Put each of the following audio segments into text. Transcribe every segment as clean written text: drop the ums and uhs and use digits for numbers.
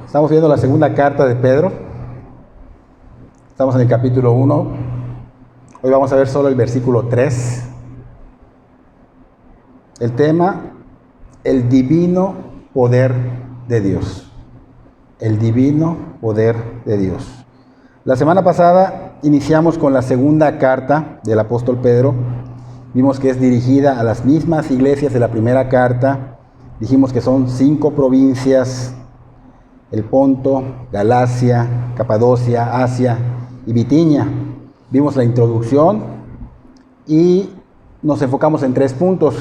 Estamos viendo la segunda carta de Pedro. Estamos en el capítulo 1. Hoy vamos a ver solo el versículo 3. El tema, el divino poder de Dios. El divino poder de Dios. La semana pasada iniciamos con la segunda carta del apóstol Pedro. Vimos que es dirigida a las mismas iglesias de la primera carta. Dijimos que son 5 provincias: el Ponto, Galacia, Capadocia, Asia y Bitinia. Vimos la introducción y nos enfocamos en 3 puntos.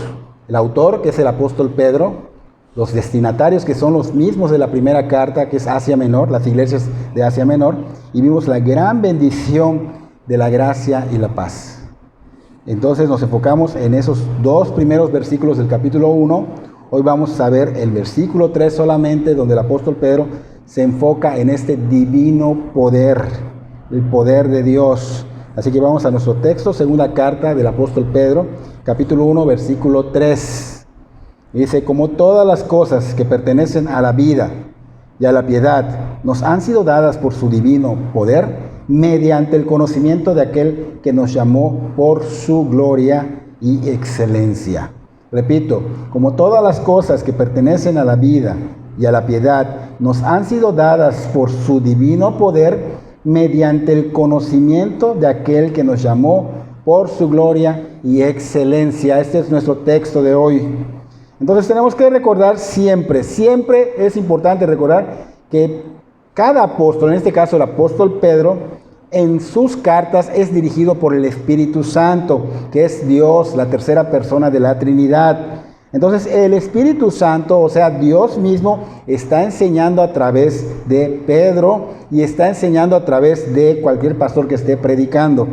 El autor, que es el apóstol Pedro; los destinatarios, que son los mismos de la primera carta, que es Asia Menor, las iglesias de Asia Menor; y vimos la gran bendición de la gracia y la paz. Entonces nos enfocamos en esos 2 primeros versículos del capítulo 1. Hoy vamos a ver el versículo 3 solamente, donde el apóstol Pedro se enfoca en este divino poder, el poder de Dios. Así que vamos a nuestro texto, segunda carta del apóstol Pedro, capítulo 1, versículo 3. Dice: como todas las cosas que pertenecen a la vida y a la piedad nos han sido dadas por su divino poder, mediante el conocimiento de aquel que nos llamó por su gloria y excelencia. Repito, como todas las cosas que pertenecen a la vida y a la piedad nos han sido dadas por su divino poder, mediante el conocimiento de aquel que nos llamó por su gloria y excelencia. Este es nuestro texto de hoy. Entonces tenemos que recordar siempre es importante recordar que cada apóstol, en este caso el apóstol Pedro, en sus cartas es dirigido por el Espíritu Santo, que es Dios, la tercera persona de la Trinidad. Entonces el Espíritu Santo, o sea, Dios mismo, está enseñando a través de Pedro y está enseñando a través de cualquier pastor que esté predicando.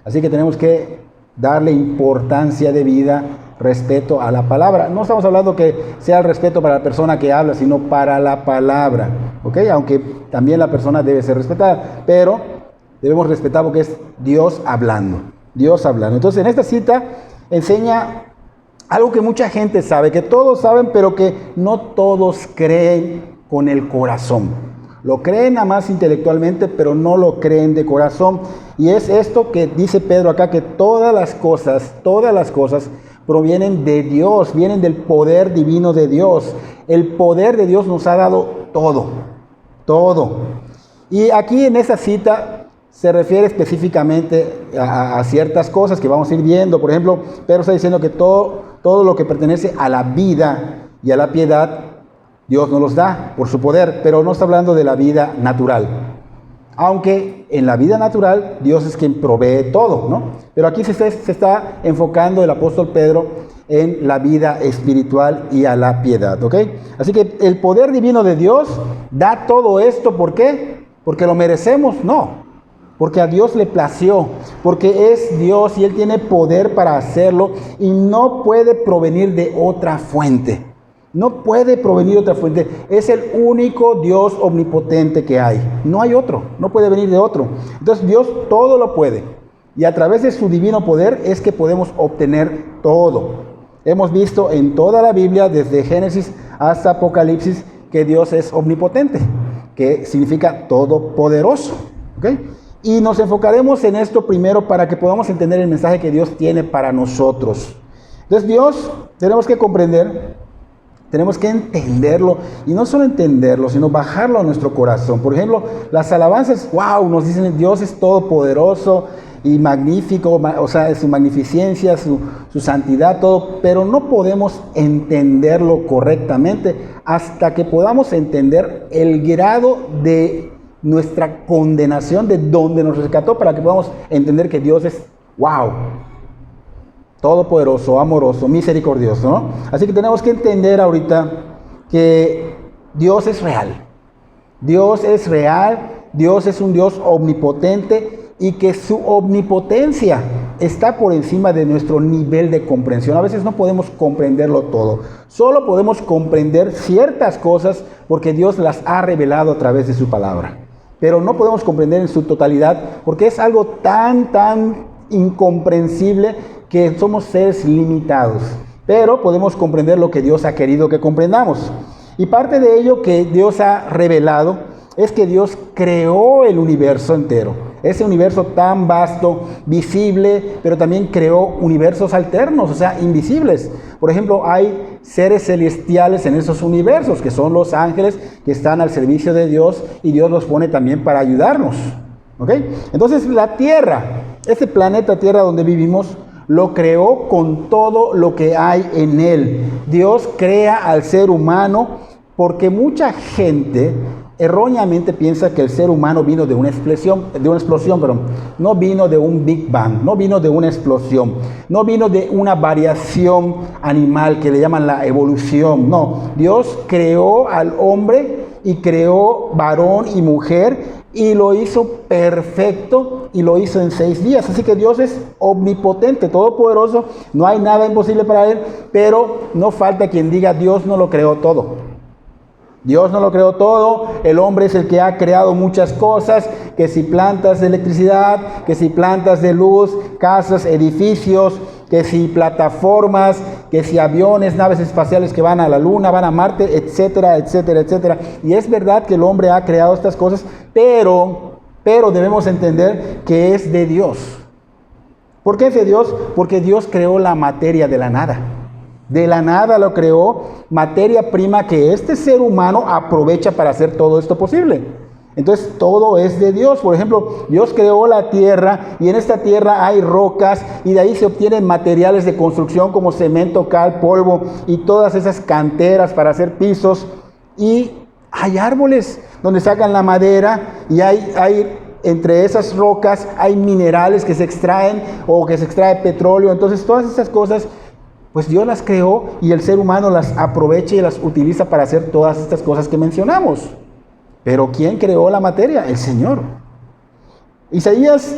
Así que tenemos que darle importancia de vida, respeto a la palabra. No estamos hablando que sea el respeto para la persona que habla, sino para la palabra, ¿ok? Aunque también la persona debe ser respetada, pero debemos respetar porque es Dios hablando. Dios hablando. Entonces en esta cita enseña algo que mucha gente sabe, que todos saben, pero que no todos creen con el corazón. Lo creen nada más intelectualmente, pero no lo creen de corazón. Y es esto que dice Pedro acá, que todas las cosas provienen de Dios, vienen del poder divino de Dios. El poder de Dios nos ha dado todo. Y aquí en esa cita se refiere específicamente a ciertas cosas que vamos a ir viendo. Por ejemplo, Pedro está diciendo que todo lo que pertenece a la vida y a la piedad, Dios nos los da por su poder, pero no está hablando de la vida natural. Aunque en la vida natural Dios es quien provee todo, ¿no? Pero aquí se está enfocando el apóstol Pedro en la vida espiritual y a la piedad, ¿ok? Así que el poder divino de Dios da todo esto. ¿Por qué? ¿Porque lo merecemos? No. Porque a Dios le plació, porque es Dios y Él tiene poder para hacerlo y no puede provenir de otra fuente. No puede provenir de otra fuente. Es el único Dios omnipotente que hay. No hay otro, no puede venir de otro. Entonces Dios todo lo puede. Y a través de su divino poder es que podemos obtener todo. Hemos visto en toda la Biblia, desde Génesis hasta Apocalipsis, que Dios es omnipotente, que significa todopoderoso. ¿Ok? Y nos enfocaremos en esto primero para que podamos entender el mensaje que Dios tiene para nosotros. Entonces Dios tenemos que comprender, tenemos que entenderlo, y no solo entenderlo, sino bajarlo a nuestro corazón. Por ejemplo, las alabanzas, wow, nos dicen Dios es todopoderoso y magnífico, o sea, su magnificencia, su santidad, todo, pero no podemos entenderlo correctamente hasta que podamos entender el grado de nuestra condenación, de donde nos rescató, para que podamos entender que Dios es, wow, todopoderoso, amoroso, misericordioso, ¿no? Así que tenemos que entender ahorita que Dios es real. Dios es real, Dios es un Dios omnipotente y que su omnipotencia está por encima de nuestro nivel de comprensión. A veces no podemos comprenderlo todo. Solo podemos comprender ciertas cosas porque Dios las ha revelado a través de su palabra. Pero no podemos comprender en su totalidad porque es algo tan incomprensible que somos seres limitados. Pero podemos comprender lo que Dios ha querido que comprendamos. Y parte de ello que Dios ha revelado es que Dios creó el universo entero. Ese universo tan vasto, visible, pero también creó universos alternos, o sea, invisibles. Por ejemplo, hay seres celestiales en esos universos, que son los ángeles que están al servicio de Dios y Dios los pone también para ayudarnos. ¿Ok? Entonces la Tierra, este planeta Tierra donde vivimos, lo creó con todo lo que hay en él. Dios crea al ser humano porque mucha gente erróneamente piensa que el ser humano vino de una explosión, no vino de un Big Bang, no vino de una explosión, no vino de una variación animal que le llaman la evolución. No, Dios creó al hombre y creó varón y mujer y lo hizo perfecto y lo hizo en 6 días. Así que Dios es omnipotente, todopoderoso, no hay nada imposible para él, pero no falta quien diga Dios no lo creó todo. Dios no lo creó todo, el hombre es el que ha creado muchas cosas, que si plantas de electricidad, que si plantas de luz, casas, edificios, que si plataformas, que si aviones, naves espaciales que van a la luna, van a Marte, etcétera, etcétera, etcétera. Y es verdad que el hombre ha creado estas cosas, pero debemos entender que es de Dios. ¿Por qué es de Dios? Porque Dios creó la materia de la nada. De la nada lo creó, materia prima que este ser humano aprovecha para hacer todo esto posible. Entonces todo es de Dios. Por ejemplo, Dios creó la tierra y en esta tierra hay rocas y de ahí se obtienen materiales de construcción como cemento, cal, polvo y todas esas canteras para hacer pisos. Y hay árboles donde sacan la madera y hay entre esas rocas hay minerales que se extraen o que se extrae petróleo. Entonces todas esas cosas pues Dios las creó y el ser humano las aprovecha y las utiliza para hacer todas estas cosas que mencionamos. Pero ¿quién creó la materia? El Señor. Isaías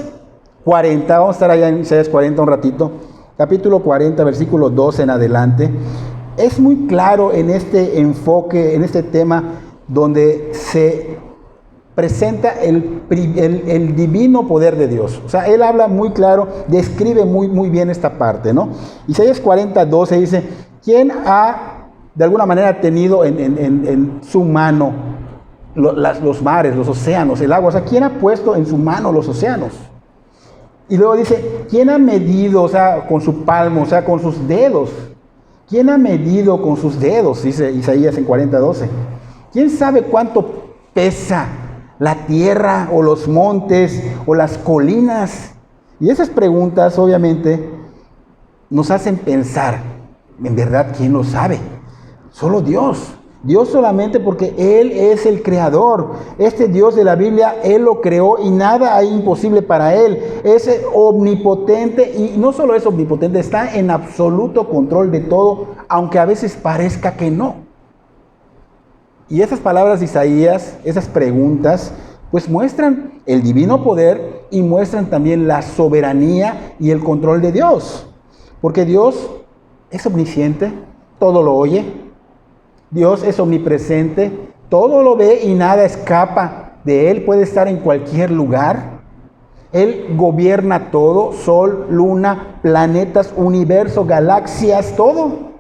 40, vamos a estar allá en Isaías 40 un ratito, capítulo 40, versículo 12 en adelante. Es muy claro en este enfoque, en este tema, donde se presenta el divino poder de Dios. O sea, él habla muy claro, describe muy bien esta parte, ¿no? Isaías 40, 12 dice, ¿quién ha de alguna manera tenido en su mano los mares, los océanos, el agua? O sea, ¿quién ha puesto en su mano los océanos? Y luego dice, ¿quién ha medido, o sea, con su palmo, o sea, con sus dedos? ¿Quién ha medido con sus dedos? Dice Isaías en 40, 12. ¿Quién sabe cuánto pesa la tierra o los montes o las colinas? Y esas preguntas obviamente nos hacen pensar, en verdad, ¿quién lo sabe? Solo Dios. Dios solamente, porque Él es el creador. Este Dios de la Biblia, Él lo creó y nada hay imposible para Él. Es omnipotente y no solo es omnipotente, está en absoluto control de todo, aunque a veces parezca que no. Y esas palabras de Isaías, esas preguntas, pues muestran el divino poder y muestran también la soberanía y el control de Dios. Porque Dios es omnisciente, todo lo oye. Dios es omnipresente, todo lo ve y nada escapa de Él. Puede estar en cualquier lugar. Él gobierna todo, sol, luna, planetas, universo, galaxias, todo.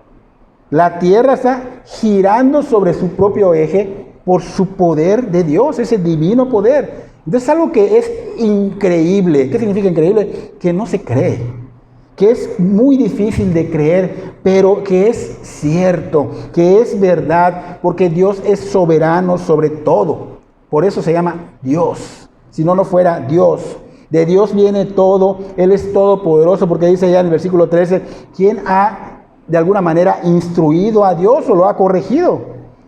La tierra está girando sobre su propio eje por su poder de Dios, ese divino poder. Entonces es algo que es increíble. ¿Qué significa increíble? Que no se cree, que es muy difícil de creer, pero que es cierto, que es verdad, porque Dios es soberano sobre todo. Por eso se llama Dios. Si no, no fuera Dios. De Dios viene todo, Él es todopoderoso, porque dice ya en el versículo 13, ¿quién ha de alguna manera instruido a Dios o lo ha corregido?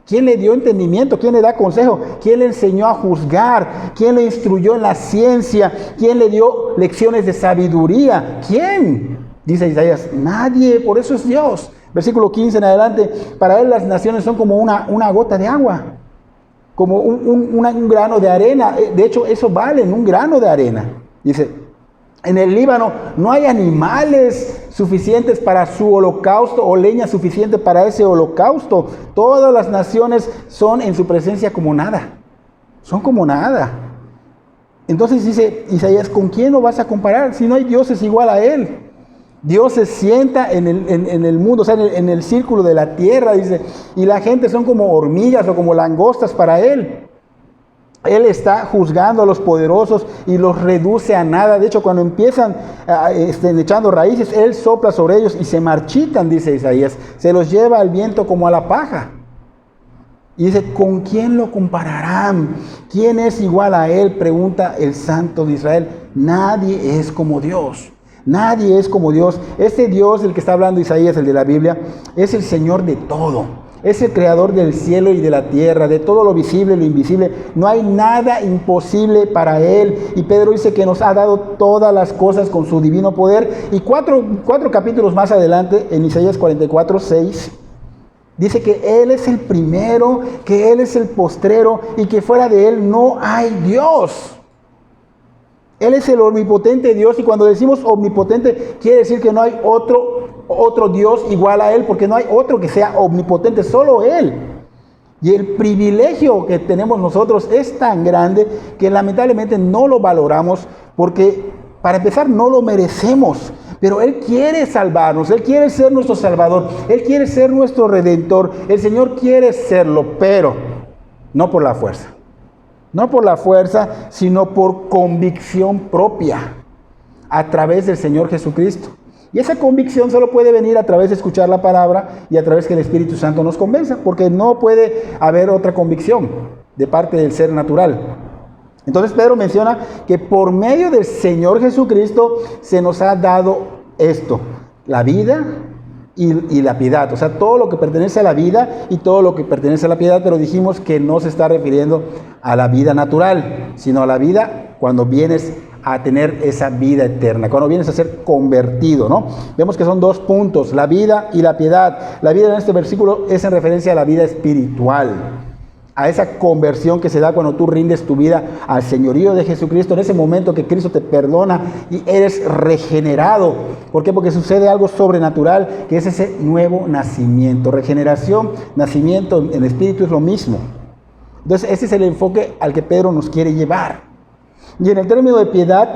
¿Quién le dio entendimiento? ¿Quién le da consejo? ¿Quién le enseñó a juzgar? ¿Quién le instruyó en la ciencia? ¿Quién le dio lecciones de sabiduría? ¿Quién? Dice Isaías, nadie, por eso es Dios. Versículo 15 en adelante, para Él las naciones son como una gota de agua, como un grano de arena. De hecho, eso vale un grano de arena. Dice, en el Líbano no hay animales suficientes para su holocausto o leña suficiente para ese holocausto. Todas las naciones son en su presencia como nada. Son como nada. Entonces dice Isaías, ¿con quién lo vas a comparar? Si no hay dioses igual a Él. Dios se sienta en el mundo, o sea, en el círculo de la tierra, dice, y la gente son como hormigas o como langostas para Él. Él está juzgando a los poderosos y los reduce a nada. De hecho, cuando empiezan echando raíces, Él sopla sobre ellos y se marchitan, dice Isaías. Se los lleva al viento como a la paja. Y dice, ¿con quién lo compararán? ¿Quién es igual a Él? Pregunta el Santo de Israel. Nadie es como Dios. Nadie es como Dios. Este Dios, el que está hablando Isaías, el de la Biblia, es el Señor de todo. Es el creador del cielo y de la tierra, de todo lo visible y lo invisible. No hay nada imposible para Él. Y Pedro dice que nos ha dado todas las cosas con su divino poder. Y cuatro capítulos más adelante, en Isaías 44:6, dice que Él es el primero, que Él es el postrero y que fuera de Él no hay Dios. Él es el omnipotente Dios, y cuando decimos omnipotente quiere decir que no hay otro Dios igual a Él, porque no hay otro que sea omnipotente, solo Él. Y el privilegio que tenemos nosotros es tan grande que lamentablemente no lo valoramos, porque para empezar no lo merecemos. Pero Él quiere salvarnos, Él quiere ser nuestro Salvador, Él quiere ser nuestro Redentor. El Señor quiere serlo, pero no por la fuerza. No por la fuerza, sino por convicción propia, a través del Señor Jesucristo. Y esa convicción solo puede venir a través de escuchar la palabra y a través que el Espíritu Santo nos convenza, porque no puede haber otra convicción de parte del ser natural. Entonces Pedro menciona que por medio del Señor Jesucristo se nos ha dado esto, la vida y la piedad, o sea, todo lo que pertenece a la vida y todo lo que pertenece a la piedad, pero dijimos que no se está refiriendo a la vida natural, sino a la vida cuando vienes a tener esa vida eterna, cuando vienes a ser convertido, ¿no? Vemos que son dos puntos, la vida y la piedad. La vida en este versículo es en referencia a la vida espiritual, a esa conversión que se da cuando tú rindes tu vida al señorío de Jesucristo, en ese momento que Cristo te perdona y eres regenerado. ¿Por qué? Porque sucede algo sobrenatural, que es ese nuevo nacimiento. Regeneración, nacimiento en espíritu es lo mismo. Entonces ese es el enfoque al que Pedro nos quiere llevar. Y en el término de piedad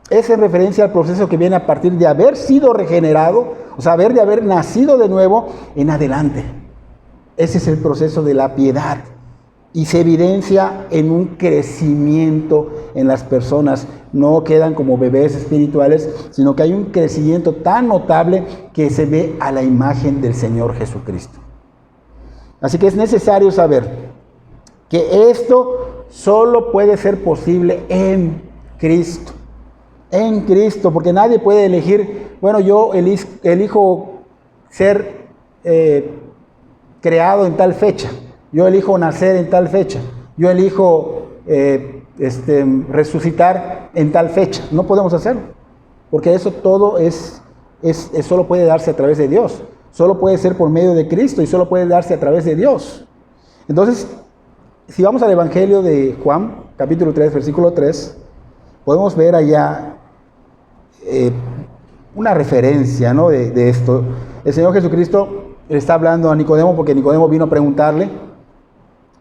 es en referencia al proceso que viene a partir de haber sido regenerado, o sea, de haber nacido de nuevo en adelante. Ese es el proceso de la piedad. Y se evidencia en un crecimiento en las personas. No quedan como bebés espirituales, sino que hay un crecimiento tan notable que se ve a la imagen del Señor Jesucristo. Así que es necesario saber que esto solo puede ser posible en Cristo. En Cristo, porque nadie puede elegir, bueno, yo elijo ser creado en tal fecha. Yo elijo nacer en tal fecha. Yo elijo resucitar en tal fecha. No podemos hacerlo. Porque eso todo solo puede darse a través de Dios. Solo puede ser por medio de Cristo y solo puede darse a través de Dios. Entonces, si vamos al Evangelio de Juan, capítulo 3, versículo 3, podemos ver allá una referencia, ¿no? de esto. El Señor Jesucristo le está hablando a Nicodemo porque Nicodemo vino a preguntarle.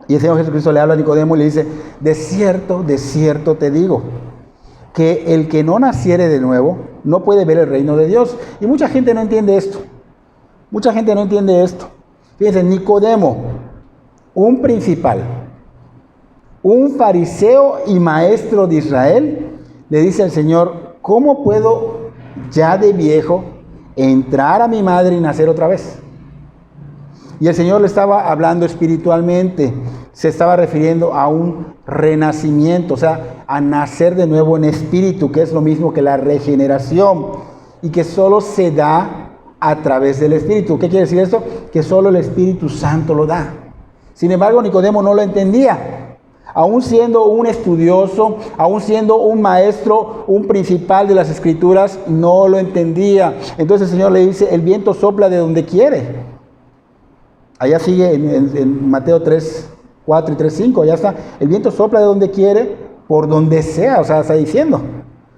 Y el Señor Jesucristo le habla a Nicodemo y le dice, de cierto te digo, que el que no naciere de nuevo no puede ver el reino de Dios. Y mucha gente no entiende esto. Mucha gente no entiende esto. Fíjense, Nicodemo, un principal, un fariseo y maestro de Israel, le dice al Señor, ¿cómo puedo ya de viejo entrar a mi madre y nacer otra vez? Y el Señor le estaba hablando espiritualmente, se estaba refiriendo a un renacimiento, o sea, a nacer de nuevo en espíritu, que es lo mismo que la regeneración, y que solo se da a través del Espíritu. ¿Qué quiere decir esto? Que solo el Espíritu Santo lo da. Sin embargo, Nicodemo no lo entendía. Aún siendo un estudioso, aún siendo un maestro, un principal de las Escrituras, no lo entendía. Entonces el Señor le dice, el viento sopla de donde quiere. Allá sigue en Mateo 3, 4 y 3, 5, allá está. El viento sopla de donde quiere, por donde sea, o sea, está diciendo.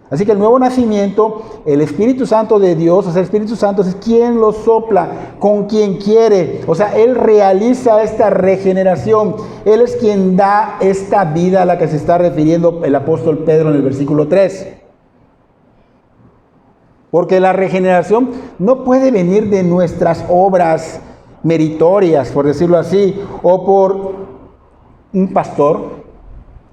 Así que el nuevo nacimiento, el Espíritu Santo de Dios, o sea, el Espíritu Santo es quien lo sopla, con quien quiere. O sea, Él realiza esta regeneración. Él es quien da esta vida a la que se está refiriendo el apóstol Pedro en el versículo 3. Porque la regeneración no puede venir de nuestras obras meritorias, por decirlo así, o por un pastor,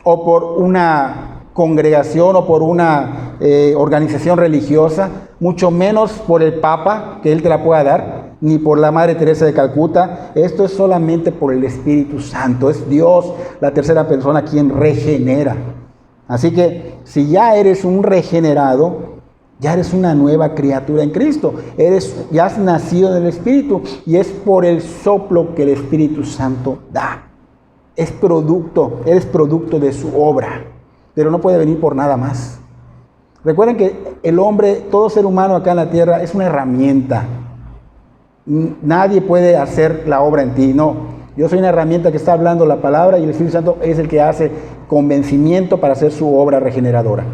o por una congregación, o por una organización religiosa, mucho menos por el Papa, que Él te la pueda dar, ni por la Madre Teresa de Calcuta. Esto es solamente por el Espíritu Santo. Es Dios, la tercera persona, quien regenera. Así que si ya eres un regenerado, ya eres una nueva criatura en Cristo. Ya has nacido del Espíritu y es por el soplo que el Espíritu Santo da. Eres producto de su obra, pero no puede venir por nada más. Recuerden que el hombre, todo ser humano acá en la tierra es una herramienta. Nadie puede hacer la obra en ti, no. Yo soy una herramienta que está hablando la palabra y el Espíritu Santo es el que hace convencimiento para hacer su obra regeneradora.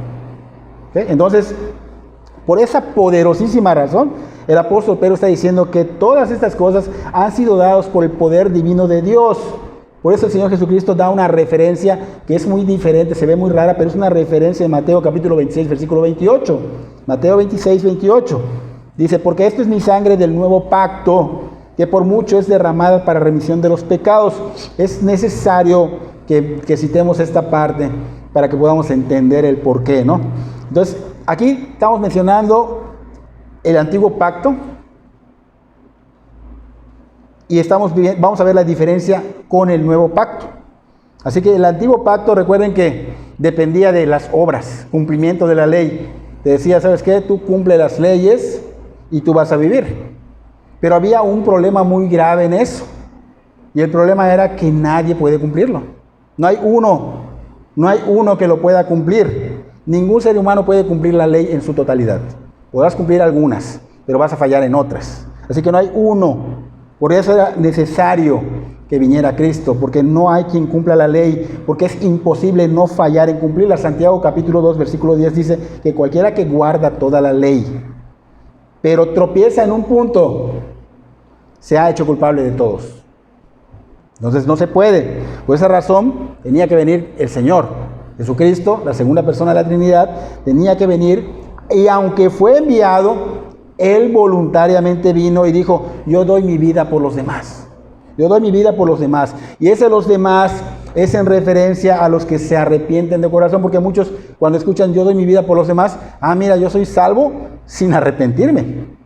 ¿Sí? Entonces, por esa poderosísima razón, el apóstol Pedro está diciendo que todas estas cosas han sido dadas por el poder divino de Dios. Por eso el Señor Jesucristo da una referencia que es muy diferente, se ve muy rara, pero es una referencia en Mateo capítulo 26, versículo 28. Mateo 26, 28. Dice, porque esto es mi sangre del nuevo pacto, que por mucho es derramada para remisión de los pecados. Es necesario que citemos esta parte para que podamos entender el porqué, ¿no? Entonces, aquí estamos mencionando el antiguo pacto y vamos a ver la diferencia con el nuevo pacto. Así que el antiguo pacto, recuerden que dependía de las obras, cumplimiento de la ley. Te decía, ¿sabes qué? Tú cumple las leyes y tú vas a vivir. Pero había un problema muy grave en eso. Y el problema era que nadie puede cumplirlo. No hay uno que lo pueda cumplir. Ningún ser humano puede cumplir la ley en su totalidad. Podrás cumplir algunas, pero vas a fallar en otras. Así que no hay uno. Por eso era necesario que viniera Cristo, porque no hay quien cumpla la ley, porque es imposible no fallar en cumplirla. Santiago capítulo 2, versículo 10 dice que cualquiera que guarda toda la ley, pero tropieza en un punto, se ha hecho culpable de todos. Entonces no se puede. Por esa razón tenía que venir el Señor Jesucristo, la segunda persona de la Trinidad, tenía que venir, y aunque fue enviado, Él voluntariamente vino y dijo, yo doy mi vida por los demás. Yo doy mi vida por los demás. Y ese los demás es en referencia a los que se arrepienten de corazón, porque muchos cuando escuchan yo doy mi vida por los demás, mira, yo soy salvo sin arrepentirme.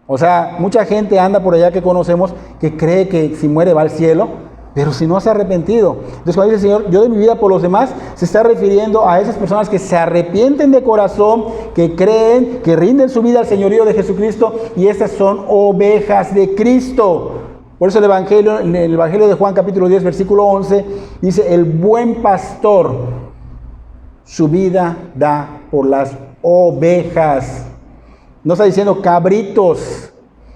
O sea, mucha gente anda por allá que conocemos que cree que si muere va al cielo, pero si no se ha arrepentido. Entonces cuando dice el Señor, yo doy mi vida por los demás, se está refiriendo a esas personas que se arrepienten de corazón, que creen, que rinden su vida al señorío de Jesucristo, y estas son ovejas de Cristo. Por eso en el Evangelio de Juan capítulo 10, versículo 11, dice, el buen pastor su vida da por las ovejas. No está diciendo cabritos.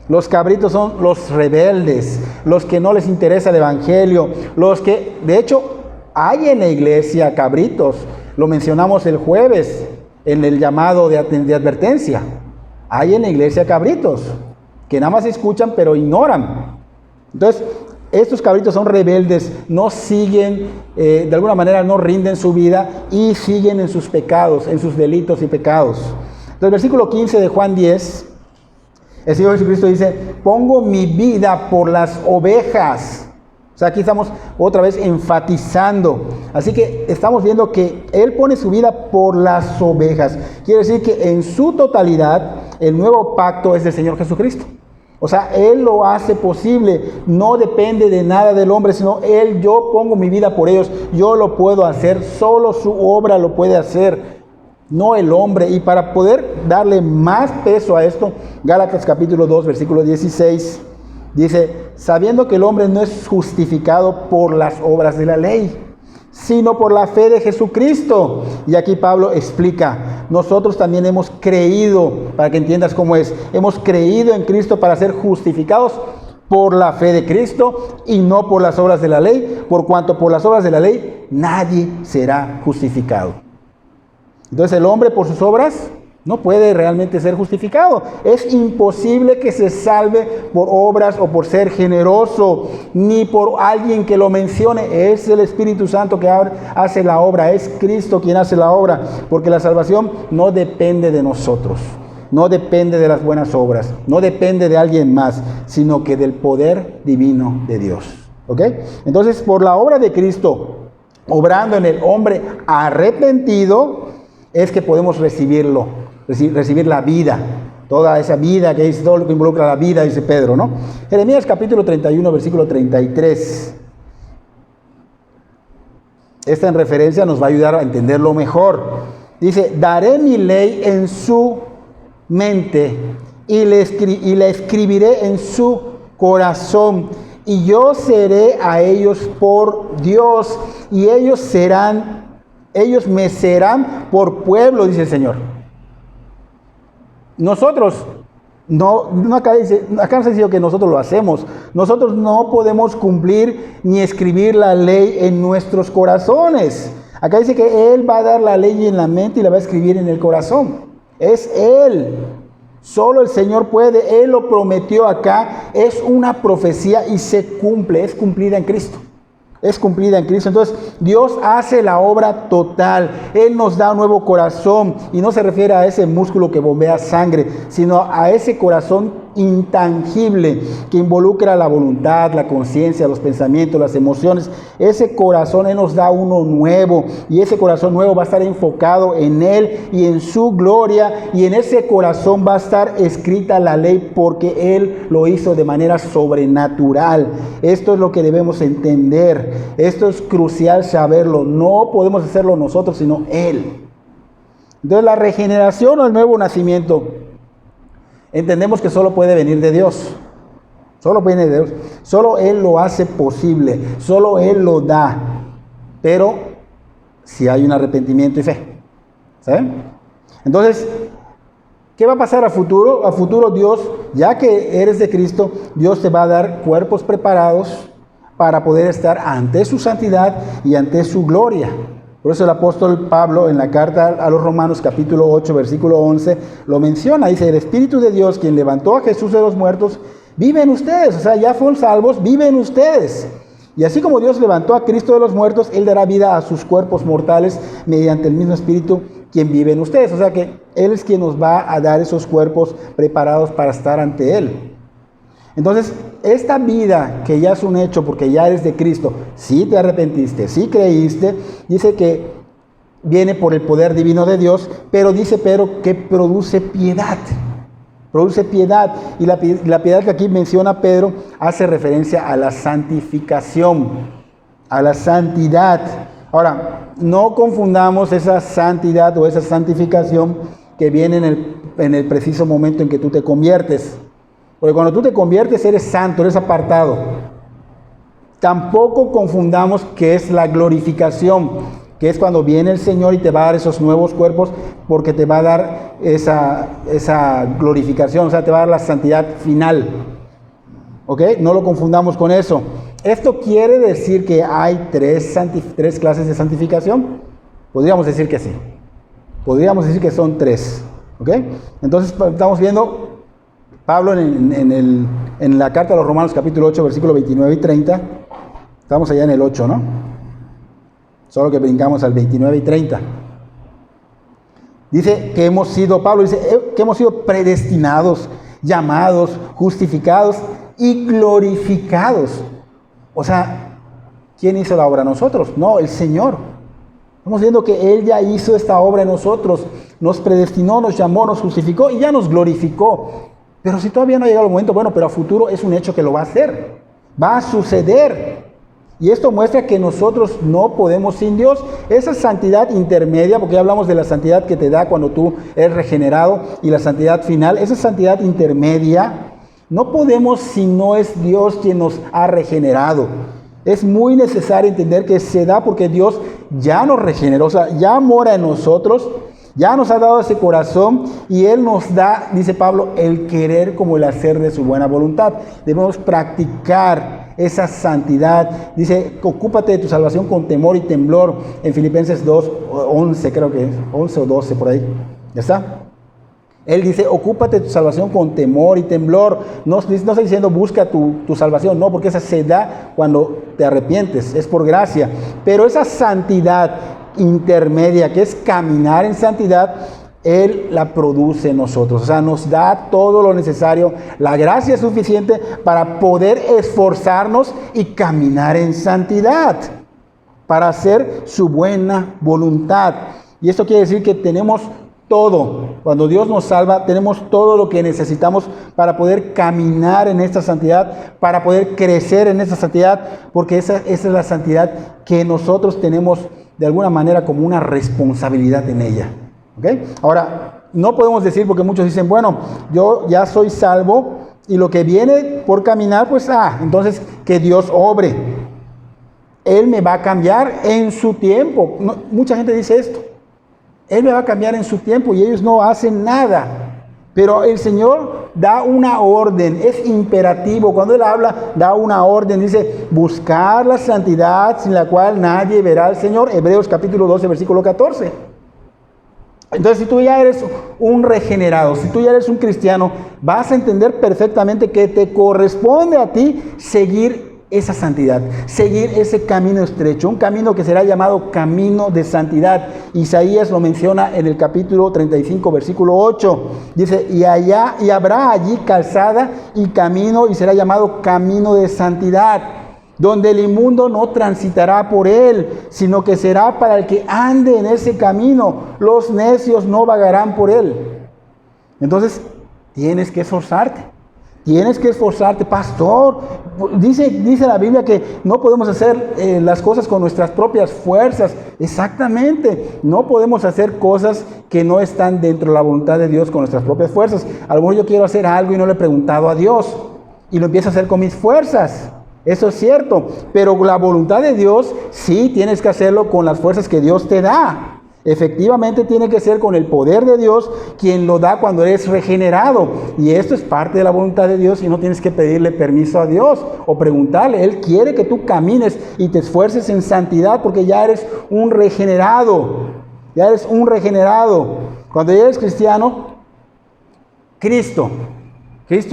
Los cabritos son los rebeldes, los que no les interesa el evangelio, los que, de hecho, hay en la iglesia cabritos. Lo mencionamos el jueves en el llamado de advertencia. Hay en la iglesia cabritos que nada más escuchan pero ignoran. Entonces, estos cabritos son rebeldes, no siguen, de alguna manera no rinden su vida y siguen en sus pecados, en sus delitos y pecados. Entonces, el versículo 15 de Juan 10, el Señor Jesucristo dice, pongo mi vida por las ovejas. O sea, aquí estamos otra vez enfatizando. Así que estamos viendo que Él pone su vida por las ovejas. Quiere decir que en su totalidad, el nuevo pacto es del Señor Jesucristo. O sea, Él lo hace posible, no depende de nada del hombre, sino yo pongo mi vida por ellos, yo lo puedo hacer, solo su obra lo puede hacer, no el hombre. Y para poder darle más peso a esto, Gálatas capítulo 2, versículo 16, dice, sabiendo que el hombre no es justificado por las obras de la ley, sino por la fe de Jesucristo. Y aquí Pablo explica, nosotros también hemos creído, para que entiendas cómo es, hemos creído en Cristo para ser justificados por la fe de Cristo y no por las obras de la ley, por cuanto por las obras de la ley nadie será justificado. Entonces el hombre por sus obras no puede realmente ser justificado. Es imposible que se salve por obras o por ser generoso, ni por alguien que lo mencione. Es el Espíritu Santo que hace la obra, es Cristo quien hace la obra, porque la salvación no depende de nosotros. no depende de las buenas obras, no depende de alguien más, sino que del poder divino de Dios. ¿Ok? Entonces, por la obra de Cristo, obrando en el hombre arrepentido, es que podemos recibir la vida. Toda esa vida que dice, todo lo que involucra la vida, dice Pedro, ¿no? Jeremías capítulo 31, versículo 33. Esta en referencia nos va a ayudar a entenderlo mejor. Dice, daré mi ley en su mente y la escribiré en su corazón. Y yo seré a ellos por Dios y ellos me serán por pueblo, dice el Señor. Nosotros, acá no se dice que nosotros lo hacemos. Nosotros no podemos cumplir ni escribir la ley en nuestros corazones. Acá dice que Él va a dar la ley en la mente y la va a escribir en el corazón. Es Él. Solo el Señor puede. Él lo prometió acá. Es una profecía y se cumple. Es cumplida en Cristo. Es cumplida en Cristo. Entonces, Dios hace la obra total. Él nos da un nuevo corazón. Y no se refiere a ese músculo que bombea sangre, sino a ese corazón intangible que involucra la voluntad, la conciencia, los pensamientos, las emociones. Ese corazón Él nos da uno nuevo. Y ese corazón nuevo va a estar enfocado en Él y en su gloria. Y en ese corazón va a estar escrita la ley porque Él lo hizo de manera sobrenatural. Esto es lo que debemos entender. Esto es crucial saberlo. No podemos hacerlo nosotros, sino Él. Entonces, la regeneración o el nuevo nacimiento, entendemos que solo puede venir de Dios. Solo viene de Dios. Solo Él lo hace posible. Solo Él lo da. Pero si hay un arrepentimiento y fe. ¿Saben? Entonces, ¿qué va a pasar a futuro? A futuro Dios, ya que eres de Cristo, Dios te va a dar cuerpos preparados para poder estar ante su santidad y ante su gloria. Por eso el apóstol Pablo en la carta a los Romanos capítulo 8 versículo 11 lo menciona. Dice, el Espíritu de Dios quien levantó a Jesús de los muertos vive en ustedes. O sea, ya fueron salvos, vive en ustedes. Y así como Dios levantó a Cristo de los muertos, Él dará vida a sus cuerpos mortales mediante el mismo Espíritu quien vive en ustedes. O sea que Él es quien nos va a dar esos cuerpos preparados para estar ante Él. Entonces, esta vida que ya es un hecho porque ya eres de Cristo, si te arrepentiste, si creíste, dice que viene por el poder divino de Dios, pero dice Pedro que produce piedad. Produce piedad. Y la piedad que aquí menciona Pedro hace referencia a la santificación, a la santidad. Ahora, no confundamos esa santidad o esa santificación que viene en el preciso momento en que tú te conviertes. Porque cuando tú te conviertes eres santo, eres apartado. Tampoco confundamos que es la glorificación, que es cuando viene el Señor y te va a dar esos nuevos cuerpos, porque te va a dar esa glorificación, o sea, te va a dar la santidad final. ¿Ok? No lo confundamos con eso. ¿Esto quiere decir que hay tres clases de santificación? Podríamos decir que sí. Podríamos decir que son tres. ¿Ok? Entonces estamos viendo Pablo en la carta a los Romanos capítulo 8, versículo 29 y 30. Estamos allá en el 8, ¿no? Solo que brincamos al 29 y 30. Dice que Pablo dice que hemos sido predestinados, llamados, justificados y glorificados. O sea, ¿quién hizo la obra? ¿Nosotros? No, el Señor. Estamos viendo que Él ya hizo esta obra en nosotros. Nos predestinó, nos llamó, nos justificó y ya nos glorificó. Pero si todavía no ha llegado el momento, bueno, pero a futuro es un hecho que lo va a hacer. Va a suceder. Y esto muestra que nosotros no podemos sin Dios. Esa santidad intermedia, porque ya hablamos de la santidad que te da cuando tú eres regenerado y la santidad final, esa santidad intermedia, no podemos si no es Dios quien nos ha regenerado. Es muy necesario entender que se da porque Dios ya nos regeneró, o sea, ya mora en nosotros. Ya nos ha dado ese corazón y Él nos da, dice Pablo, el querer como el hacer de su buena voluntad. Debemos practicar esa santidad. Dice, ocúpate de tu salvación con temor y temblor. En Filipenses 2, 11 creo que es, 11 o 12 por ahí. ¿Ya está? Él dice, ocúpate de tu salvación con temor y temblor. No está diciendo busca tu salvación, no, porque esa se da cuando te arrepientes, es por gracia. Pero esa santidad intermedia, que es caminar en santidad, Él la produce en nosotros. O sea, nos da todo lo necesario. La gracia es suficiente para poder esforzarnos y caminar en santidad, para hacer su buena voluntad. Y esto quiere decir que tenemos todo. Cuando Dios nos salva, tenemos todo lo que necesitamos para poder caminar en esta santidad, para poder crecer en esta santidad, porque esa es la santidad que nosotros tenemos de alguna manera como una responsabilidad en ella. ¿Okay? Ahora, no podemos decir, porque muchos dicen, bueno, yo ya soy salvo y lo que viene por caminar, pues, entonces que Dios obre. Él me va a cambiar en su tiempo. No, mucha gente dice esto. Él me va a cambiar en su tiempo y ellos no hacen nada. Pero el Señor da una orden, es imperativo. Cuando Él habla, da una orden. Dice, buscar la santidad sin la cual nadie verá al Señor. Hebreos capítulo 12, versículo 14. Entonces, si tú ya eres un regenerado, si tú ya eres un cristiano, vas a entender perfectamente que te corresponde a ti seguir esa santidad, seguir ese camino estrecho, un camino que será llamado camino de santidad. Isaías lo menciona en el capítulo 35, versículo 8. Dice, y habrá allí calzada y camino, y será llamado camino de santidad, donde el inmundo no transitará por él, sino que será para el que ande en ese camino. Los necios no vagarán por él. Entonces, tienes que esforzarte. Tienes que esforzarte, pastor. Dice la Biblia que no podemos hacer las cosas con nuestras propias fuerzas. Exactamente. No podemos hacer cosas que no están dentro de la voluntad de Dios con nuestras propias fuerzas. A lo mejor yo quiero hacer algo y no le he preguntado a Dios. Y lo empiezo a hacer con mis fuerzas. Eso es cierto. Pero la voluntad de Dios, sí tienes que hacerlo con las fuerzas que Dios te da. Efectivamente tiene que ser con el poder de Dios, quien lo da cuando eres regenerado, y esto es parte de la voluntad de Dios y no tienes que pedirle permiso a Dios o preguntarle. Él quiere que tú camines y te esfuerces en santidad porque ya eres un regenerado, Cuando ya eres cristiano, Cristo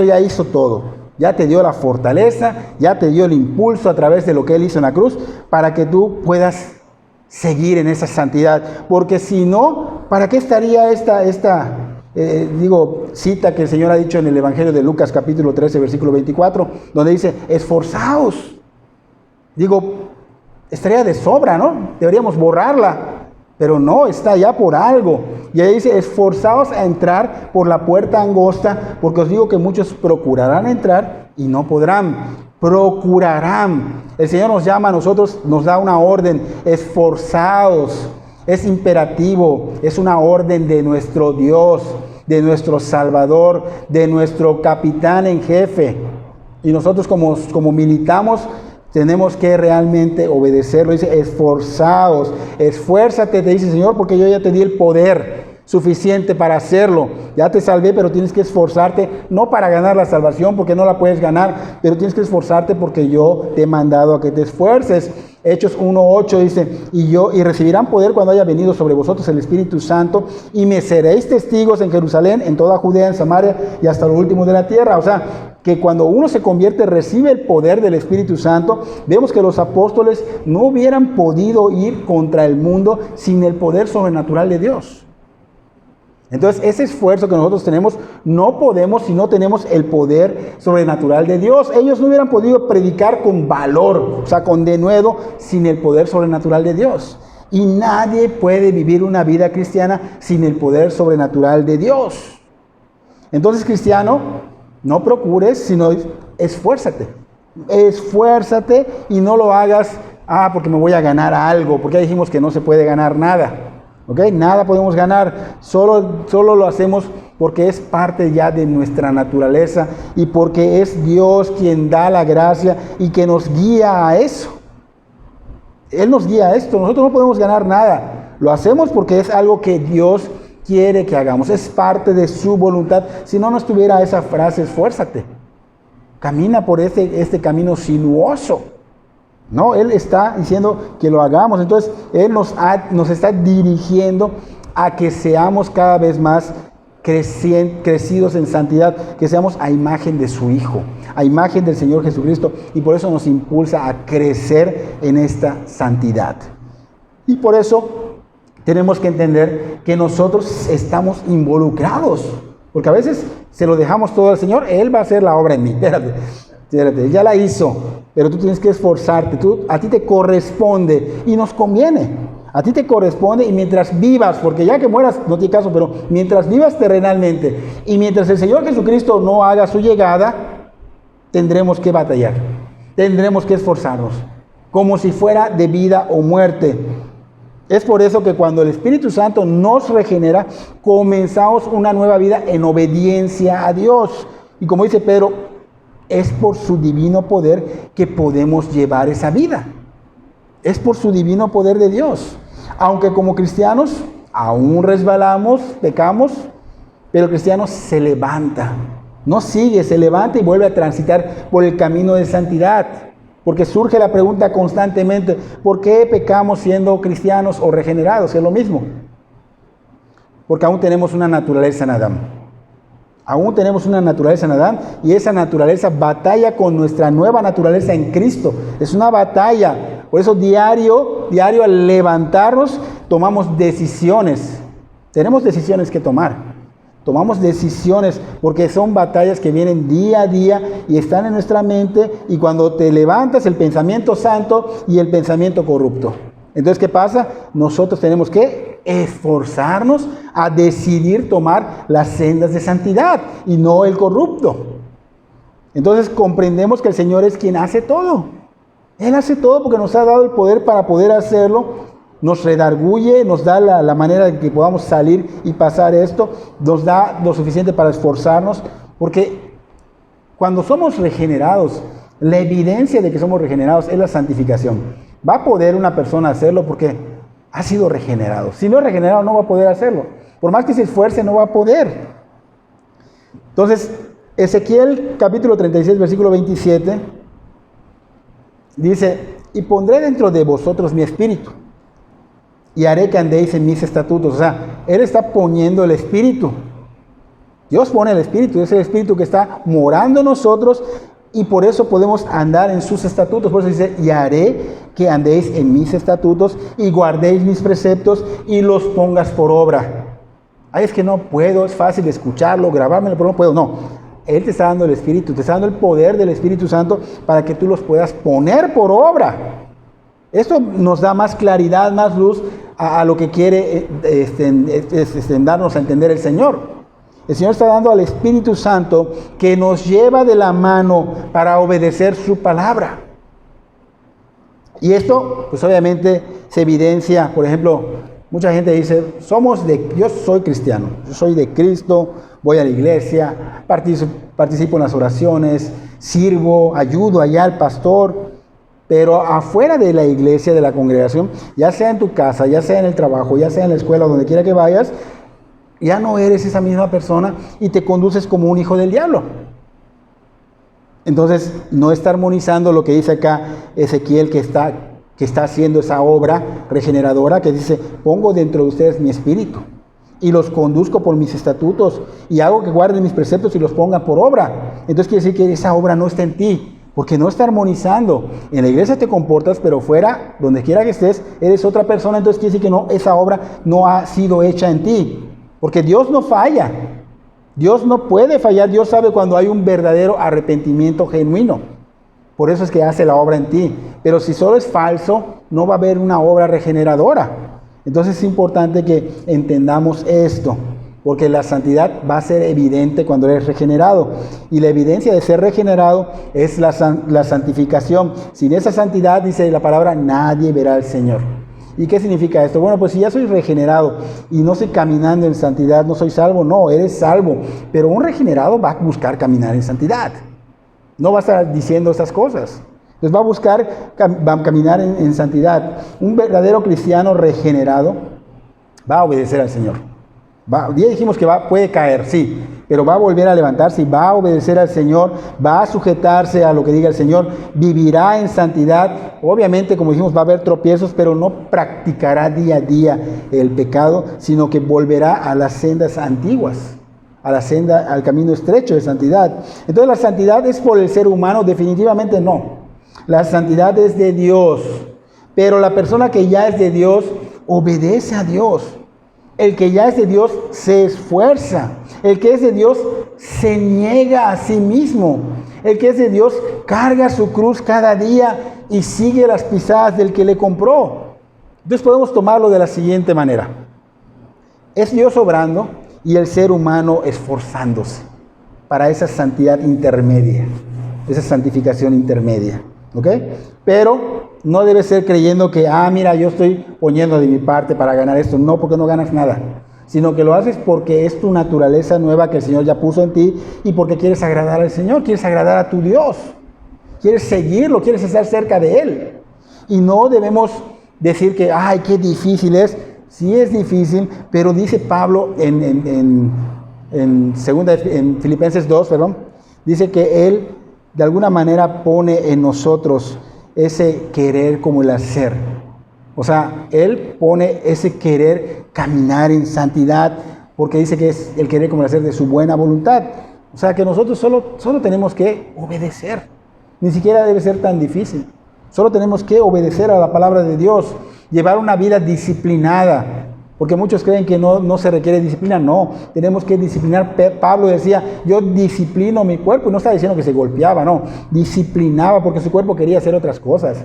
ya hizo todo, ya te dio la fortaleza, ya te dio el impulso a través de lo que Él hizo en la cruz para que tú puedas seguir en esa santidad, porque si no, ¿para qué estaría esta cita que el Señor ha dicho en el Evangelio de Lucas capítulo 13 versículo 24, donde dice, esforzaos? Estaría de sobra, ¿no? Deberíamos borrarla, pero no, está ya por algo. Y ahí dice, esforzaos a entrar por la puerta angosta, porque os digo que muchos procurarán entrar y no podrán. Procurarán. El Señor nos llama a nosotros, nos da una orden, esforzados. Es imperativo, es una orden de nuestro Dios, de nuestro Salvador, de nuestro capitán en jefe. Y nosotros como militamos, tenemos que realmente obedecerlo. Dice, esforzaos, esfuérzate, te dice el Señor, porque yo ya te di el poder suficiente para hacerlo. Ya te salvé, pero tienes que esforzarte, no para ganar la salvación, porque no la puedes ganar, pero tienes que esforzarte porque yo te he mandado a que te esfuerces. Hechos 1:8 dice, y recibirán poder cuando haya venido sobre vosotros el Espíritu Santo, y me seréis testigos en Jerusalén, en toda Judea, en Samaria y hasta lo último de la tierra. O sea, que cuando uno se convierte, recibe el poder del Espíritu Santo. Vemos que los apóstoles no hubieran podido ir contra el mundo sin el poder sobrenatural de Dios. Entonces, ese esfuerzo que nosotros tenemos, no podemos si no tenemos el poder sobrenatural de Dios. Ellos no hubieran podido predicar con valor, o sea, con denuedo, sin el poder sobrenatural de Dios. Y nadie puede vivir una vida cristiana sin el poder sobrenatural de Dios. Entonces, cristiano, no procures, sino esfuérzate. Esfuérzate y no lo hagas, porque me voy a ganar algo, porque ya dijimos que no se puede ganar nada. ¿Okay? Nada podemos ganar, solo lo hacemos porque es parte ya de nuestra naturaleza y porque es Dios quien da la gracia y que nos guía a eso. Él nos guía a esto, nosotros no podemos ganar nada, lo hacemos porque es algo que Dios quiere que hagamos, es parte de su voluntad. Si no estuviera esa frase, esfuérzate, camina por este camino sinuoso. No, Él está diciendo que lo hagamos. Entonces, Él nos está dirigiendo a que seamos cada vez más crecidos en santidad, que seamos a imagen de su Hijo, a imagen del Señor Jesucristo, y por eso nos impulsa a crecer en esta santidad. Y por eso tenemos que entender que nosotros estamos involucrados. Porque a veces se lo dejamos todo al Señor, Él va a hacer la obra en mí. Espérate, Él ya la hizo, pero tú tienes que esforzarte, a ti te corresponde y nos conviene. A ti te corresponde y mientras vivas, porque ya que mueras no tiene caso, pero mientras vivas terrenalmente y mientras el Señor Jesucristo no haga su llegada, tendremos que batallar, tendremos que esforzarnos, como si fuera de vida o muerte. Es por eso que cuando el Espíritu Santo nos regenera, comenzamos una nueva vida en obediencia a Dios. Y como dice Pedro, es por su divino poder que podemos llevar esa vida. Es por su divino poder de Dios. Aunque como cristianos aún resbalamos, pecamos, pero el cristiano se levanta. No sigue, se levanta y vuelve a transitar por el camino de santidad. Porque surge la pregunta constantemente, ¿por qué pecamos siendo cristianos o regenerados? Es lo mismo. Porque aún tenemos una naturaleza en Adán. Aún tenemos una naturaleza en Adán y esa naturaleza batalla con nuestra nueva naturaleza en Cristo. Es una batalla. Por eso diario al levantarnos tomamos decisiones. Tenemos decisiones que tomar. Tomamos decisiones porque son batallas que vienen día a día y están en nuestra mente y cuando te levantas el pensamiento santo y el pensamiento corrupto. Entonces, ¿qué pasa? Nosotros tenemos que esforzarnos a decidir tomar las sendas de santidad y no el corrupto. Entonces comprendemos que el Señor es quien hace todo. Él hace todo porque nos ha dado el poder para poder hacerlo. Nos redarguye, nos da la manera de que podamos salir y pasar esto, nos da lo suficiente para esforzarnos, porque cuando somos regenerados, la evidencia de que somos regenerados es la santificación. Va a poder una persona hacerlo porque ha sido regenerado. Si no es regenerado, no va a poder hacerlo. Por más que se esfuerce, no va a poder. Entonces, Ezequiel capítulo 36, versículo 27, dice, y pondré dentro de vosotros mi espíritu, y haré que andéis en mis estatutos. O sea, Él está poniendo el Espíritu. Dios pone el Espíritu. Es el Espíritu que está morando en nosotros y por eso podemos andar en sus estatutos. Por eso dice, y haré que andéis en mis estatutos y guardéis mis preceptos y los pongas por obra. Ay, es que no puedo, es fácil escucharlo, grabármelo, pero no puedo. No, Él te está dando el Espíritu, te está dando el poder del Espíritu Santo para que tú los puedas poner por obra. Esto nos da más claridad, más luz a lo que quiere darnos a entender el Señor. El Señor está dando al Espíritu Santo que nos lleva de la mano para obedecer su palabra. Y esto, pues obviamente, se evidencia. Por ejemplo, mucha gente dice, yo soy cristiano, yo soy de Cristo, voy a la iglesia, participo en las oraciones, sirvo, ayudo allá al pastor. Pero afuera de la iglesia, de la congregación, ya sea en tu casa, ya sea en el trabajo, ya sea en la escuela, donde quiera que vayas, ya no eres esa misma persona y te conduces como un hijo del diablo. Entonces, no está armonizando lo que dice acá Ezequiel, que está haciendo esa obra regeneradora, que dice, pongo dentro de ustedes mi espíritu y los conduzco por mis estatutos y hago que guarden mis preceptos y los pongan por obra. Entonces quiere decir que esa obra no está en ti. Porque no está armonizando. En la iglesia te comportas, pero fuera, donde quiera que estés, eres otra persona. Entonces quiere decir que esa obra no ha sido hecha en ti. Porque Dios no falla. Dios no puede fallar. Dios sabe cuando hay un verdadero arrepentimiento genuino. Por eso es que hace la obra en ti. Pero si solo es falso, no va a haber una obra regeneradora. Entonces es importante que entendamos esto. Porque la santidad va a ser evidente cuando eres regenerado. Y la evidencia de ser regenerado es la santificación. Sin esa santidad, dice la palabra, nadie verá al Señor. ¿Y qué significa esto? Bueno, pues si ya soy regenerado y no estoy caminando en santidad, no soy salvo. No, eres salvo. Pero un regenerado va a buscar caminar en santidad. No va a estar diciendo estas cosas. Entonces va a buscar caminar en santidad. Un verdadero cristiano regenerado va a obedecer al Señor. Ya dijimos que puede caer, sí, pero va a volver a levantarse y va a obedecer al Señor, va a sujetarse a lo que diga el Señor, vivirá en santidad. Obviamente, como dijimos, va a haber tropiezos, pero no practicará día a día el pecado, sino que volverá a las sendas antiguas, al camino estrecho de santidad. Entonces, ¿la santidad es por el ser humano? Definitivamente no. La santidad es de Dios, pero la persona que ya es de Dios obedece a Dios. El que ya es de Dios se esfuerza. El que es de Dios se niega a sí mismo. El que es de Dios carga su cruz cada día y sigue las pisadas del que le compró. Entonces podemos tomarlo de la siguiente manera. Es Dios obrando y el ser humano esforzándose para esa santidad intermedia, esa santificación intermedia. ¿Ok? Pero no debe ser creyendo que, mira, yo estoy poniendo de mi parte para ganar esto. No, porque no ganas nada. Sino que lo haces porque es tu naturaleza nueva que el Señor ya puso en ti y porque quieres agradar al Señor, quieres agradar a tu Dios. Quieres seguirlo, quieres estar cerca de Él. Y no debemos decir que, ay, qué difícil es. Sí es difícil, pero dice Pablo en Filipenses 2, dice que Él de alguna manera pone en nosotros ese querer como el hacer. O sea, Él pone ese querer caminar en santidad, porque dice que es el querer como el hacer de su buena voluntad. O sea, que nosotros solo tenemos que obedecer. Ni siquiera debe ser tan difícil. Solo tenemos que obedecer a la palabra de Dios, llevar una vida disciplinada. Porque muchos creen que no se requiere disciplina. No, tenemos que disciplinar. Pablo decía, yo disciplino mi cuerpo. Y no está diciendo que se golpeaba, no. Disciplinaba porque su cuerpo quería hacer otras cosas.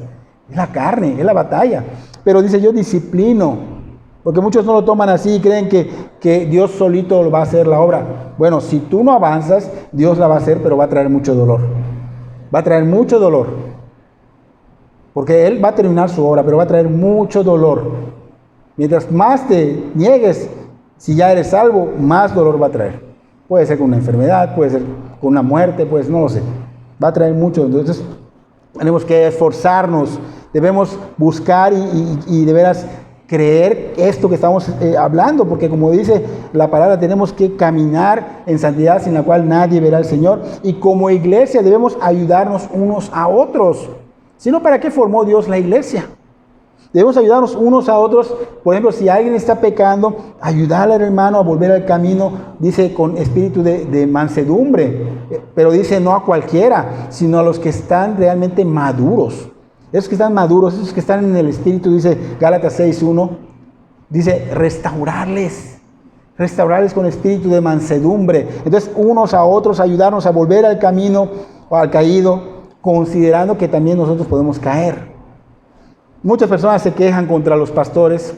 Es la carne, es la batalla. Pero dice, yo disciplino. Porque muchos no lo toman así y creen que Dios solito va a hacer la obra. Bueno, si tú no avanzas, Dios la va a hacer, pero va a traer mucho dolor. Va a traer mucho dolor. Porque Él va a terminar su obra, pero va a traer mucho dolor. Mientras más te niegues, si ya eres salvo, más dolor va a traer. Puede ser con una enfermedad, puede ser con una muerte, pues no lo sé. Va a traer mucho. Entonces, tenemos que esforzarnos. Debemos buscar y de veras creer esto que estamos hablando, porque como dice la palabra, tenemos que caminar en santidad sin la cual nadie verá al Señor. Y como iglesia debemos ayudarnos unos a otros. Si no, ¿para qué formó Dios la iglesia? Debemos ayudarnos unos a otros. Por ejemplo, si alguien está pecando, ayudarle al hermano a volver al camino, dice con espíritu de mansedumbre, pero dice no a cualquiera, sino a los que están realmente maduros. Esos que están maduros, esos que están en el espíritu, dice Gálatas 6:1, dice restaurarles con espíritu de mansedumbre. Entonces, unos a otros, ayudarnos a volver al camino o al caído, considerando que también nosotros podemos caer. Muchas personas se quejan contra los pastores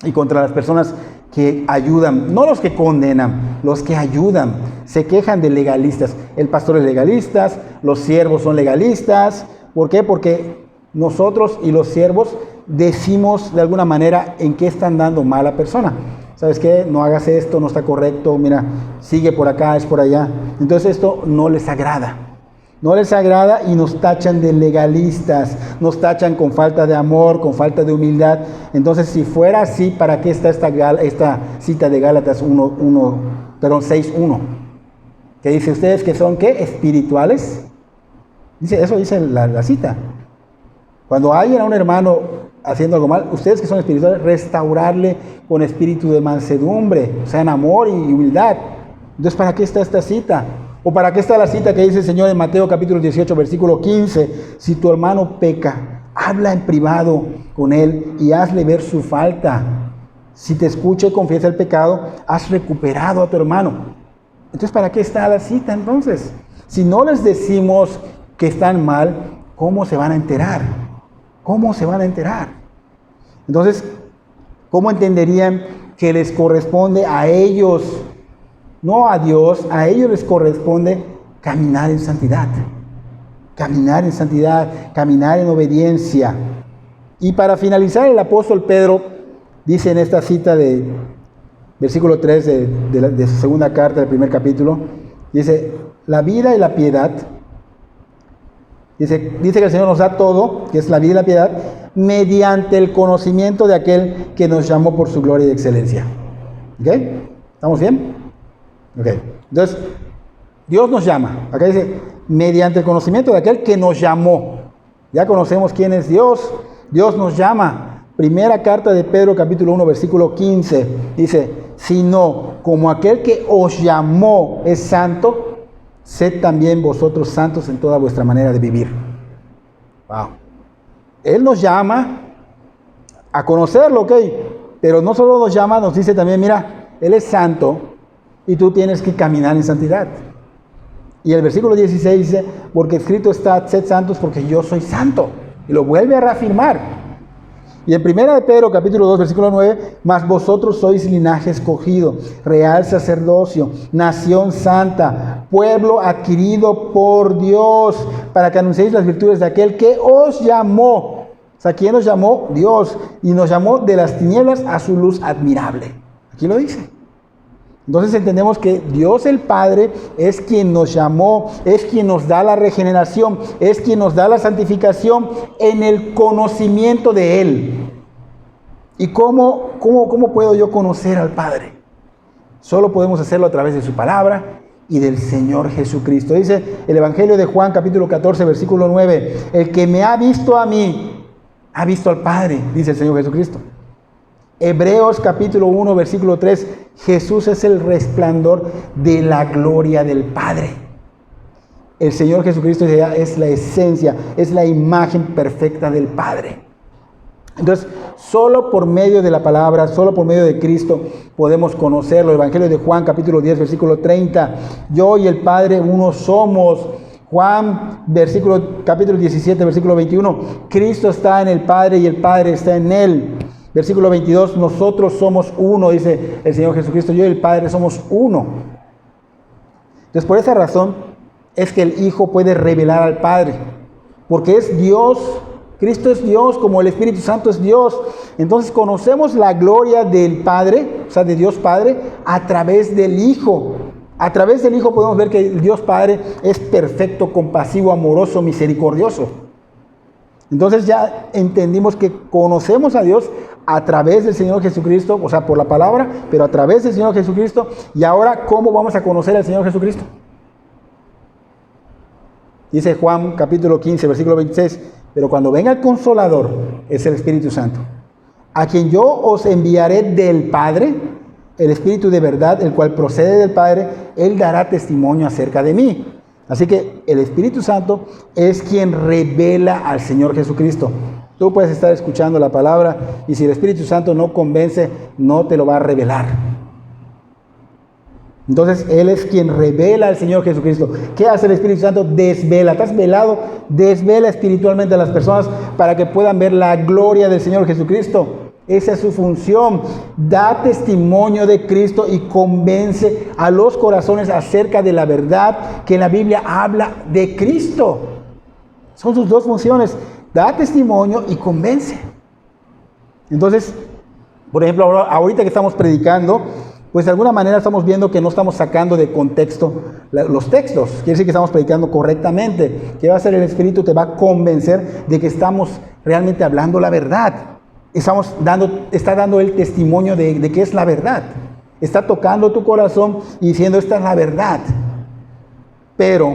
y contra las personas que ayudan, no los que condenan, los que ayudan. Se quejan de legalistas. El pastor es legalista, los siervos son legalistas. ¿Por qué? Porque nosotros y los siervos decimos de alguna manera en qué están dando mal a la persona. ¿Sabes qué? No hagas esto, no está correcto, mira, sigue por acá, es por allá. Entonces esto no les agrada. No les agrada y nos tachan de legalistas, nos tachan con falta de amor, con falta de humildad. Entonces, si fuera así, ¿para qué está esta cita de Gálatas 6:1? Que dice, ¿ustedes que son qué? ¿Espirituales? Eso dice la cita. Cuando hay a un hermano haciendo algo mal, ustedes que son espirituales, restaurarle con espíritu de mansedumbre, o sea, en amor y humildad. Entonces, ¿para qué está esta cita? ¿O para qué está la cita que dice el Señor en Mateo capítulo 18, versículo 15? Si tu hermano peca, habla en privado con él y hazle ver su falta. Si te escucha y confiesa el pecado, has recuperado a tu hermano. Entonces, ¿para qué está la cita entonces? Si no les decimos que están mal, ¿cómo se van a enterar? ¿Cómo se van a enterar? Entonces, ¿cómo entenderían que les corresponde a ellos, no a Dios, a ellos les corresponde caminar en santidad? Caminar en santidad, caminar en obediencia. Y para finalizar, el apóstol Pedro dice en esta cita de versículo 3 de su segunda carta, del primer capítulo, dice, la vida y la piedad, dice que el Señor nos da todo, que es la vida y la piedad, mediante el conocimiento de aquel que nos llamó por su gloria y excelencia. ¿Ok? ¿Estamos bien? Ok. Entonces, Dios nos llama. Acá dice, mediante el conocimiento de aquel que nos llamó. Ya conocemos quién es Dios. Dios nos llama. Primera carta de Pedro, capítulo 1, versículo 15. Dice, sino como aquel que os llamó es santo, sed también vosotros santos en toda vuestra manera de vivir. Wow. Él nos llama, a conocerlo, ok, pero no solo nos llama, nos dice también, mira, Él es santo y tú tienes que caminar en santidad. Y el versículo 16 dice, porque escrito está, sed santos porque yo soy santo. Y lo vuelve a reafirmar. Y en 1 de Pedro, capítulo 2, versículo 9, mas vosotros sois linaje escogido, real sacerdocio, nación santa, pueblo adquirido por Dios, para que anunciéis las virtudes de aquel que os llamó. O sea, ¿quién nos llamó? Dios. Y nos llamó de las tinieblas a su luz admirable. Aquí lo dice. Entonces entendemos que Dios el Padre es quien nos llamó, es quien nos da la regeneración, es quien nos da la santificación en el conocimiento de Él. ¿Y cómo puedo yo conocer al Padre? Solo podemos hacerlo a través de su palabra y del Señor Jesucristo. Dice el Evangelio de Juan, capítulo 14, versículo 9, el que me ha visto a mí, ha visto al Padre, dice el Señor Jesucristo. Hebreos capítulo 1, versículo 3, Jesús es el resplandor de la gloria del Padre. El Señor Jesucristo es la esencia, es la imagen perfecta del Padre. Entonces, solo por medio de la palabra, solo por medio de Cristo podemos conocerlo. El Evangelio de Juan capítulo 10, versículo 30, yo y el Padre uno somos. Juan, capítulo 17, versículo 21, Cristo está en el Padre y el Padre está en Él. Versículo 22, nosotros somos uno, dice el Señor Jesucristo, yo y el Padre somos uno. Entonces, por esa razón es que el Hijo puede revelar al Padre, porque es Dios, Cristo es Dios, como el Espíritu Santo es Dios. Entonces conocemos la gloria del Padre, o sea, de Dios Padre, a través del Hijo. A través del Hijo podemos ver que el Dios Padre es perfecto, compasivo, amoroso, misericordioso. Entonces ya entendimos que conocemos a Dios a través del Señor Jesucristo, o sea, por la palabra, pero a través del Señor Jesucristo. Y ahora, ¿cómo vamos a conocer al Señor Jesucristo? Dice Juan capítulo 15, versículo 26, pero cuando venga el Consolador, es el Espíritu Santo, a quien yo os enviaré del Padre, el Espíritu de verdad, el cual procede del Padre, Él dará testimonio acerca de mí. Así que el Espíritu Santo es quien revela al Señor Jesucristo. Tú puedes estar escuchando la palabra y si el Espíritu Santo no convence, no te lo va a revelar. Entonces, Él es quien revela al Señor Jesucristo. ¿Qué hace el Espíritu Santo? Desvela. ¿Estás velado? Desvela espiritualmente a las personas para que puedan ver la gloria del Señor Jesucristo. Esa es su función. Da testimonio de Cristo y convence a los corazones acerca de la verdad que en la Biblia habla de Cristo. Son sus dos funciones. Da testimonio y convence. Entonces, por ejemplo, ahorita que estamos predicando, pues de alguna manera estamos viendo que no estamos sacando de contexto los textos. Quiere decir que estamos predicando correctamente. ¿Qué va a hacer el Espíritu? Te va a convencer de que estamos realmente hablando la verdad. Está dando el testimonio de que es la verdad. Está tocando tu corazón y diciendo, esta es la verdad. Pero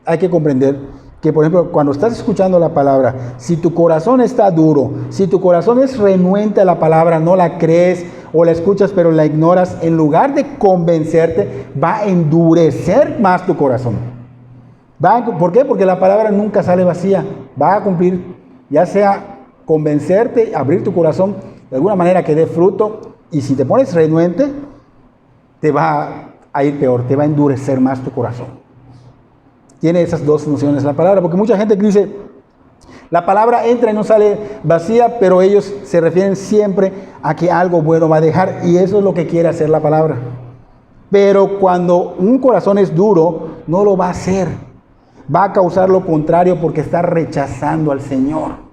hay que comprender que, por ejemplo, cuando estás escuchando la palabra, si tu corazón está duro, si tu corazón es renuente a la palabra, no la crees o la escuchas pero la ignoras, en lugar de convencerte, va a endurecer más tu corazón. ¿Por qué? Porque la palabra nunca sale vacía. Va a cumplir, ya sea convencerte, abrir tu corazón de alguna manera que dé fruto, y si te pones renuente, te va a ir peor, te va a endurecer más tu corazón. Tiene esas dos funciones la palabra, porque mucha gente dice, la palabra entra y no sale vacía, pero ellos se refieren siempre a que algo bueno va a dejar, y eso es lo que quiere hacer la palabra. Pero cuando un corazón es duro, no lo va a hacer. Va a causar lo contrario porque está rechazando al Señor.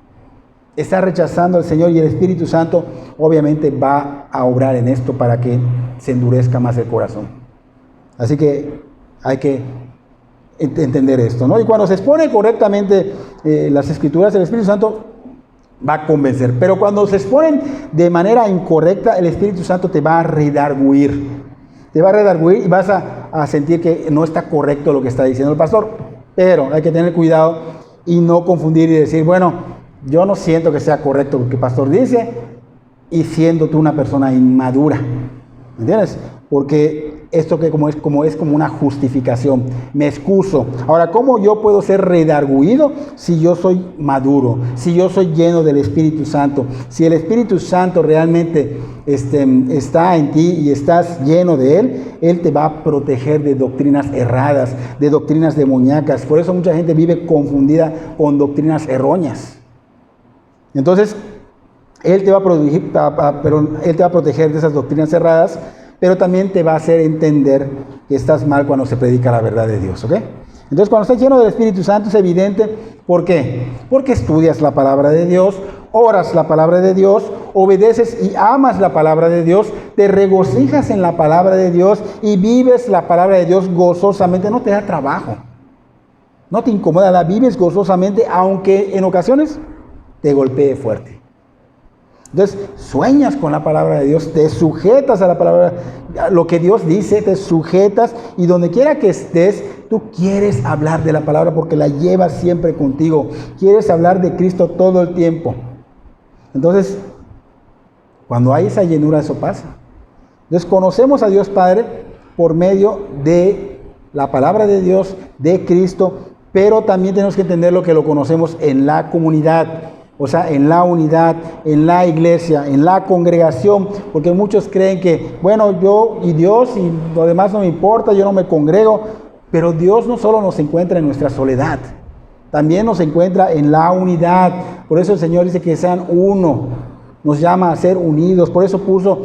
Está rechazando al Señor y el Espíritu Santo obviamente va a obrar en esto para que se endurezca más el corazón. Así que hay que entender esto, ¿no? Y cuando se expone correctamente las Escrituras, el Espíritu Santo va a convencer. Pero cuando se exponen de manera incorrecta, el Espíritu Santo te va a redarguir. Te va a redarguir y vas a sentir que no está correcto lo que está diciendo el pastor. Pero hay que tener cuidado y no confundir y decir, bueno, yo no siento que sea correcto lo que el pastor dice, y siendo tú una persona inmadura. ¿Me entiendes? Porque esto que como es como una justificación. Me excuso. Ahora, ¿cómo yo puedo ser redarguido si yo soy maduro? Si yo soy lleno del Espíritu Santo. Si el Espíritu Santo realmente está en ti y estás lleno de Él te va a proteger de doctrinas erradas, de doctrinas demoníacas. Por eso mucha gente vive confundida con doctrinas erróneas. Entonces, Él te va a proteger de esas doctrinas erradas, pero también te va a hacer entender que estás mal cuando se predica la verdad de Dios, ¿ok? Entonces, cuando estás lleno del Espíritu Santo es evidente. ¿Por qué? Porque estudias la palabra de Dios, oras la palabra de Dios, obedeces y amas la palabra de Dios, te regocijas en la palabra de Dios y vives la palabra de Dios gozosamente. No te da trabajo, no te incomoda, la vives gozosamente, aunque en ocasiones te golpee fuerte. Entonces, sueñas con la palabra de Dios, te sujetas a la palabra, a lo que Dios dice, te sujetas, y donde quiera que estés, tú quieres hablar de la palabra porque la llevas siempre contigo. Quieres hablar de Cristo todo el tiempo. Entonces, cuando hay esa llenura, eso pasa. Entonces, conocemos a Dios Padre por medio de la palabra de Dios, de Cristo, pero también tenemos que entender lo que lo conocemos en la comunidad. O sea, en la unidad, en la iglesia, en la congregación, porque muchos creen que, bueno, yo y Dios y lo demás no me importa, yo no me congrego, pero Dios no solo nos encuentra en nuestra soledad, también nos encuentra en la unidad. Por eso el Señor dice que sean uno, nos llama a ser unidos. Por eso puso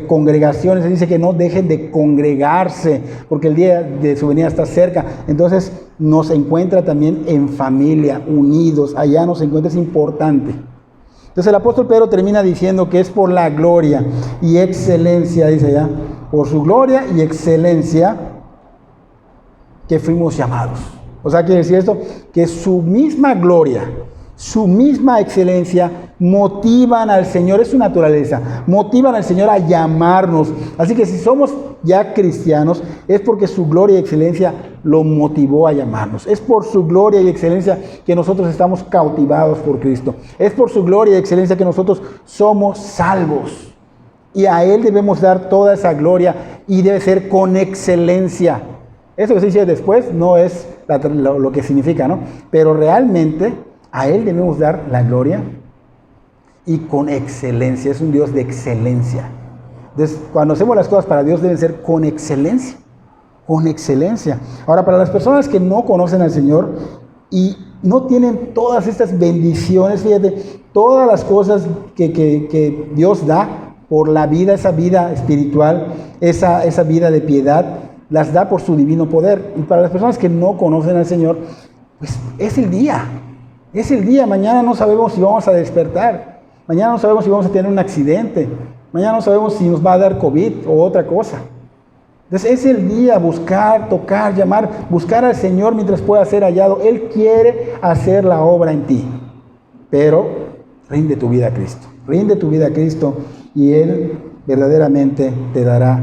congregaciones, Él dice que no dejen de congregarse, porque el día de su venida está cerca. Entonces nos encuentra también en familia, unidos, allá nos encuentra, es importante. Entonces el apóstol Pedro termina diciendo que es por la gloria y excelencia, dice allá, por su gloria y excelencia que fuimos llamados. O sea, quiere decir esto, que su misma gloria, su misma excelencia motivan al Señor, es su naturaleza, motivan al Señor a llamarnos. Así que si somos ya cristianos, es porque su gloria y excelencia lo motivó a llamarnos. Es por su gloria y excelencia que nosotros estamos cautivados por Cristo. Es por su gloria y excelencia que nosotros somos salvos. Y a Él debemos dar toda esa gloria y debe ser con excelencia. Eso que se dice después no es lo que significa, ¿no? Pero realmente a Él debemos dar la gloria y con excelencia. Es un Dios de excelencia. Entonces, cuando hacemos las cosas para Dios deben ser con excelencia. Con excelencia. Ahora, para las personas que no conocen al Señor y no tienen todas estas bendiciones, fíjate, todas las cosas que Dios da por la vida, esa vida espiritual, esa vida de piedad, las da por su divino poder. Y para las personas que no conocen al Señor, pues es el día. Es el día. Mañana no sabemos si vamos a despertar. Mañana no sabemos si vamos a tener un accidente. Mañana no sabemos si nos va a dar COVID o otra cosa. Entonces es el día, buscar, tocar, llamar, buscar al Señor mientras pueda ser hallado. Él quiere hacer la obra en ti. Pero rinde tu vida a Cristo. Rinde tu vida a Cristo y Él verdaderamente te dará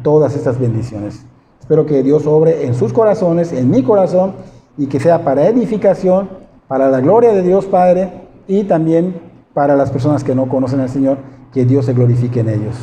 todas estas bendiciones. Espero que Dios obre en sus corazones, en mi corazón, y que sea para edificación, para la gloria de Dios Padre y también para las personas que no conocen al Señor, que Dios se glorifique en ellos.